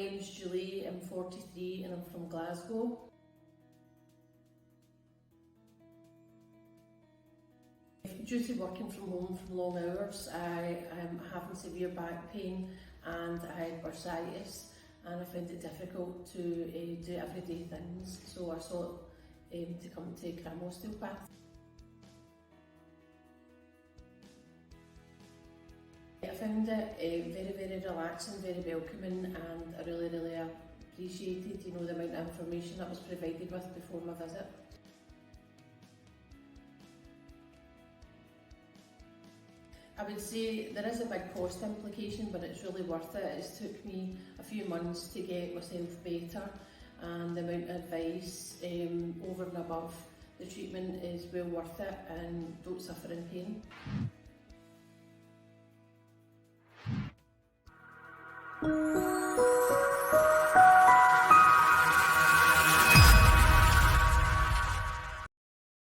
name's Julie, I'm 43 and I'm from Glasgow. Due to working from home from long hours, I am having severe back pain and I had bursitis, and I found it difficult to do everyday things, so I sought to come to Osteopath. I found it very relaxing, very welcoming, and I really appreciated the amount of information that was provided with before my visit. I would say there is a big cost implication, but it's really worth it. It's took me a few months to get myself better, and the amount of advice over and above the treatment is well worth it, and don't suffer in pain.